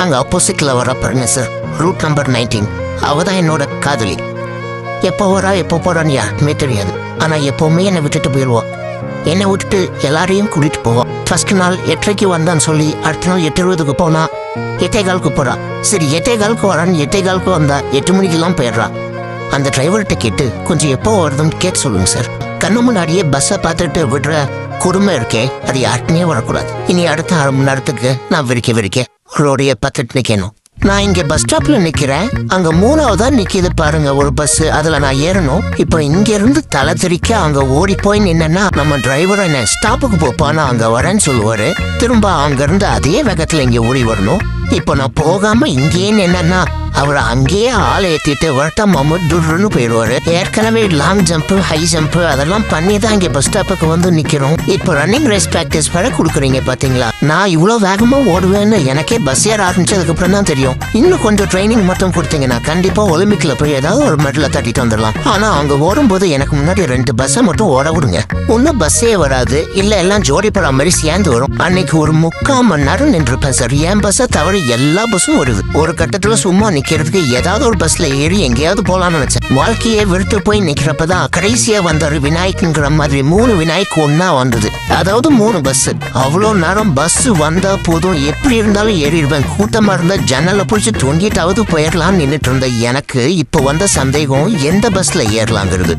அங்க ஆப்போசிட்ல வர பாருங்க சார், ரூட் நம்பர் 19. அவ தான் என்னோட காதலி. எப்போ வரா எப்போ போறான்னு யாருக்குமே தெரியாது. ஆனா எப்பவுமே என்னை விட்டுட்டு போயிடுவா. என்னை விட்டுட்டு எல்லாரையும் கூட்டிட்டு போவா. ஃபர்ஸ்ட் நாள் 8:30 வந்தான்னு சொல்லி அடுத்த நாள் 8:20 போனா 8:15 போறா. சரி 8:15 வரான்னு 8:15 வந்தா 8 மணிக்கெல்லாம் போயிடுறா. அந்த டிரைவர்கிட்ட கேட்டு கொஞ்சம் எப்போ வருதுன்னு கேட்டு சொல்லுங்க சார். கண்ணு முன்னாடியே பஸ்ஸை பார்த்துட்டு விடுற கொடுமை இருக்கே, அது யாருக்குமே வரக்கூடாது. இனி அடுத்த 1/2 மணி நேரத்துக்கு நான் விரிக்க ரோடைய பார்த்துட்டு நிக்கணும். நான் இங்க பஸ் ஸ்டாப்ல நிக்கிறேன். அங்க 3ஆவதா நிக்கிது பாருங்க ஒரு பஸ். அதுல நான் ஏறணும். இப்ப இங்க இருந்து தலை திரிக்க அங்க ஓடி போய் நின்னா நம்ம டிரைவர் என்ன ஸ்டாப்புக்கு போப்பானா அங்க வரேன்னு சொல்லுவாரு. திரும்ப அங்க இருந்து அதே வேகத்துல இங்க ஓடி வரணும். இப்ப நான் போகாம இங்கேயே நின்னா அவரை அங்கேயே ஆள் ஏத்திட்டு வருத்தமாம துருன்னு போயிடுவாரு. ஏற்கனவே லாங் ஜம்ப் ஹை ஜம்ப் அதெல்லாம் பண்ணி தான் இங்க பஸ் ஸ்டாப்புக்கு வந்து நிக்கிறோம். இப்போ ரன்னிங் ரேஸ் பிராக்டிஸ் வர கொடுக்குறீங்க பாத்தீங்களா? நான் இவ்வளவு வேகமா ஓடுவேன்னு எனக்கே பஸ் ஏற ஆரம்பிச்சதுக்கு அப்புறம் தான் தெரியும். இன்னும் கொஞ்சம் ட்ரைனிங் மட்டும் கொடுத்தீங்கன்னா கண்டிப்பா ஒலிம்பிக்ல போய் ஏதாவது ஒரு மெடலை தட்டிட்டு வந்துடலாம். ஆனா அங்க ஓடும்போது எனக்கு முன்னாடி 2 பஸ்ஸை மட்டும் ஓட விடுங்க. ஒன்னும் பஸ்ஸே வராது, இல்ல எல்லாம் ஜோடி படம் மாதிரி சேர்ந்து வரும். அன்னைக்கு ஒரு 3/4 மணி நேரம் நின்றுப்பேன் சார். என் பஸ்ஸை தவிர எல்லா பஸ்ஸும் வருது. ஒரு கட்டத்துல சும்மா நிக்கிறதுக்கு ஏதாவது ஒரு பஸ்ல ஏறி எங்கேயாவது போலான்னு நினைச்சேன். வாழ்க்கையே வெறுத்து போய் நிக்கிறப்பதான் கடைசியா வந்தாரு விநாயக்குங்கிற மாதிரி 3 விநாயக் ஒன்னா வந்தது. அதாவது 3 பஸ். அவ்வளோ நேரம் பஸ் வந்தா போதும், எப்படி இருந்தாலும் ஏறிடுவேன். கூட்டமா இருந்தா ஜன்னல பிடிச்சி தொங்கிட்டாவது போயிடலாம்னு நின்றுட்டு இருந்த எனக்கு இப்ப வந்த சந்தேகம் எந்த பஸ்ல ஏறலாங்கிறது.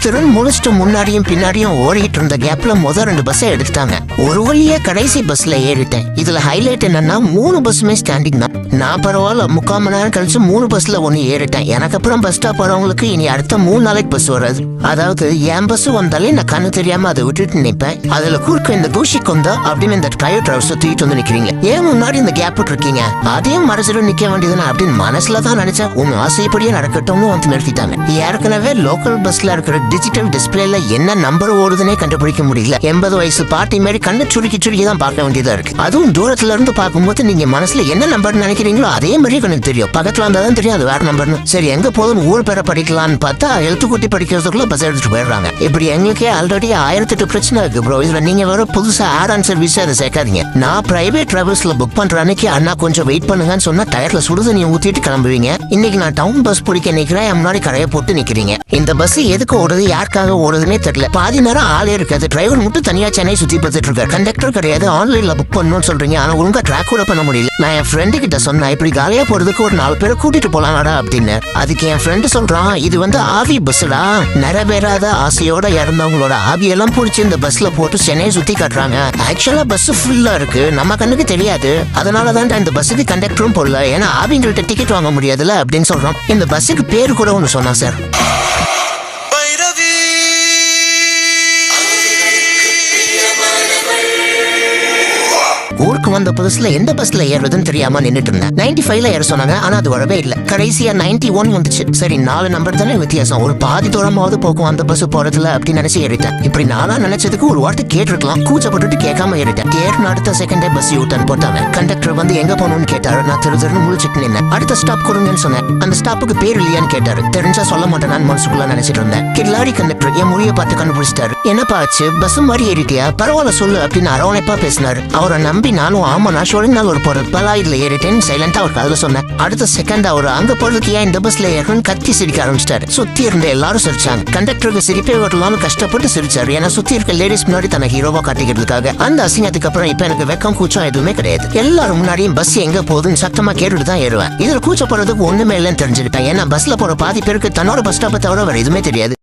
திருன்னு முடிச்சுட்டு முன்னாடியும் பின்னாடியும் ஓடிட்டு இருந்த கேப்ல முதல் 2 பஸ்ஸை எடுத்துட்டாங்க. ஒரு வழியா கடைசி பஸ்ல ஏறிட்டேன். இதுல ஹைலைட் என்னன்னா 3 பஸ்ஸுமே ஸ்டாண்டிங் தான். நான் பரவாயில்ல 3/4 மணி நேரம் கழிச்சு 3 பஸ்ல ஒன்னு ஏறிட்டேன். எனக்கு அப்புறம் பஸ் ஸ்டாப் வரவங்களுக்கு இனி அடுத்த 3 நாளைக்கு பஸ் வராது. அதாவது என் பஸ் வந்தாலே நான் கண்ணு தெரியாம அதை விட்டுட்டு நிற்பேன். அதுல குறுக்க இந்த தூசி கொண்டா அப்படின்னு இந்த டயர் டிராவல்ஸ் தூக்கிட்டு வந்து நிக்கிறீங்க. ஏன் முன்னாடி இந்த கேப் இருக்கீங்க, அதையும் மறைச்சிட்டு நிக்க வேண்டியதுன்னு அப்படின்னு மனசுல தான் நினைச்சேன். உங்க ஆசைப்படியே நடக்கட்டும்னு வந்து நிறுத்திட்டாங்க. ஏற்கனவே லோக்கல் பஸ்ல இருக்கிற டிஜிட்டல் டிஸ்பிளேல என்ன நம்பர் ஓடுதுன்னே கண்டுபிடிக்க முடியல. 80 வயசு பாட்டி மாதிரி கண்ணு சுருக்கி தான் பார்க்க வேண்டியதா இருக்கு. அதுவும் தூரத்துல இருந்து பார்க்கும்போது நீங்க மனசுல என்ன நம்பர் நினைக்கிறீங்களோ அதே மாதிரி எனக்கு தெரியும். பக்கத்துல வந்தாதான் தெரியும் அது வேற நம்பர்னு. சரி எங்க போதும் ஊர் பேரை படிக்கலான்னு பார்த்தா எழுத்துக்கூட்டி படிக்கிறதுக்குள்ள பஸ் எடுத்துட்டு போயிடுறாங்க. இப்படி எங்களுக்கே ஆல்ரெடி 1008 பிரச்சனை இருக்கு ப்ரோ. இதுல நீங்க வேற புதுசா ஆட் ஆன் சர்வீஸ் அதை சேர்க்காதீங்க. நான் பிரைவேட் டிராவல்ஸ்ல புக் பண்ற அன்னைக்கு அண்ணா கொஞ்சம் வெயிட் பண்ணுங்கன்னு சொன்னா டயர்ல சுடுதண்ணி ஊத்திட்டு கிளம்புவீங்க. இன்னைக்கு நான் டவுன் பஸ் பிடிக்க நிக்கிறேன், முன்னாடி கடையை போட்டு நிக்கிறீங்க. இந்த பஸ் எதுக்கு ஓடுது யாருக்காக ஓடுதுன்னே தெரியல. பாதி நேரம் ஆளே இருக்காது. டிரைவர் மட்டும் தனியா சென்னை சுத்தி பார்த்துட்டு இருக்காரு. கண்டக்டர் கிடையாது, ஆன்லைன்ல புக் பண்ணணும்னு சொல்றீங்க. ஆனா ஒழுங்கா ட்ராக் கூட பண்ண முடியல. நான் என் ஃப்ரெண்டு கிட்ட சொன்னேன் இப்படி காலியா போறதுக்கு ஒரு 4 பேரை கூட்டிட்டு போலாம்டா அப்படின்னு. அதுக்கு என் ஃப்ரெண்டு சொல்றான் இது வந்து ஆவி பஸ்டா, நிறைவேறாத ஆசையோட இறந்தவங்களோட ஆவியெல்லாம் பிடிச்சி இந்த பஸ்ல போட்டு சென்னையை சுத்தி காட்டுறாங்க. ஆக்சுவலா பஸ் ஃபுல்லா இருக்கு, நம்ம கண்ணுக்கு தெரியாது. அதனாலதான் இந்த பஸ்ஸுக்கு கண்டக்டரும் போடல, ஏன்னா ஆவிங்கள்ட்ட டிக்கெட் வாங்க முடியாதுல அப்படின்னு சொல்றோம். இந்த பஸ்ஸுக்கு பேரு கூட ஒண்ணு சொன்னா சார். ஊருக்கு வந்த புதுசுல எந்த பஸ்ல ஏறுறதுன்னு தெரியாம நின்னுட்டு இருந்தேன். 95ல ஏற சொன்னாங்க, ஆனா அது வரவே இல்ல. கடைசியா 91 வந்துச்சு. சரி 4 நம்பர் தானே வித்தியாசம், ஒரு பாதி தூரமாவது போக்கும் அந்த பஸ் போறதுல அப்படின்னு நினைச்சு ஏறிட்டேன். இப்படி நானா நினைச்சதுக்கு ஒரு வார்த்தை கேட்டிருக்கலாம், கூச்சப்பட்டுட்டு கேட்காம ஏறிட்டேன். ஏறின அடுத்த செகண்டே பஸ் யூட்டன் போட்டாங்க. கண்டக்டர் வந்து எங்க போகணும்னு கேட்டாரு. நான் திருன்னு முழிச்சிட்டு நின்னேன். அடுத்த ஸ்டாப் கொடுங்கன்னு சொன்னேன். அந்த ஸ்டாப்புக்கு பேர் இல்லையான்னு கேட்டாரு. தெரிஞ்சா சொல்ல மாட்டேன் நான் மனசுக்குள்ள நினைச்சிட்டு இருந்தேன். கில்லாடி கண்டக்டர் என் மொழியை பார்த்து கண்டுபிடிச்சிட்டாரு. என்னப்பா ஆச்சு, பஸ் மாதிரி ஏறிட்டியா, பரவாயில்ல சொல்லு அப்படின்னு அரவணைப்பா பேசினாரு. அவரை நம்பி நானும் ஆமா நான் சொல்லினால் ஒரு பொருட்பலா இதுல ஏறிட்டேன்னு சைலண்டா ஒரு கதை சொன்னேன். அடுத்த செகண்ட் அவர் அங்க போறதுக்கு ஏன் இந்த பஸ்ல ஏறணும்னு கத்தி சிரிக்க ஆரம்பிச்சிட்டாரு. சுத்தி இருந்த எல்லாரும் சிரிச்சாங்க. கண்டக்டருக்கு சிரிப்பே வரலாம்னு கஷ்டப்பட்டு சிரிச்சாரு. ஏன்னா சுத்தி இருக்க லேடிஸ் முன்னாடி தனக்கு ஹீரோவா காட்டிக்கிறதுக்காக. அந்த அசிங்கத்துக்கு அப்புறம் இப்ப எனக்கு வெக்கம் கூச்சம் எதுவுமே கிடையாது. எல்லாரும் முன்னாடியும் பஸ் எங்க போகுதுன்னு சத்தமா கேட்டுட்டு தான் ஏறுவேன். இதுல கூச்சப்படுறதுக்கு ஒண்ணுமே இல்லைன்னு தெரிஞ்சுக்கிட்டேன். ஏன்னா பஸ்ல போற பாதி பேருக்கு தன்னோட பஸ் ஸ்டாப்பை தவிர வேற எதுவுமே தெரியாது.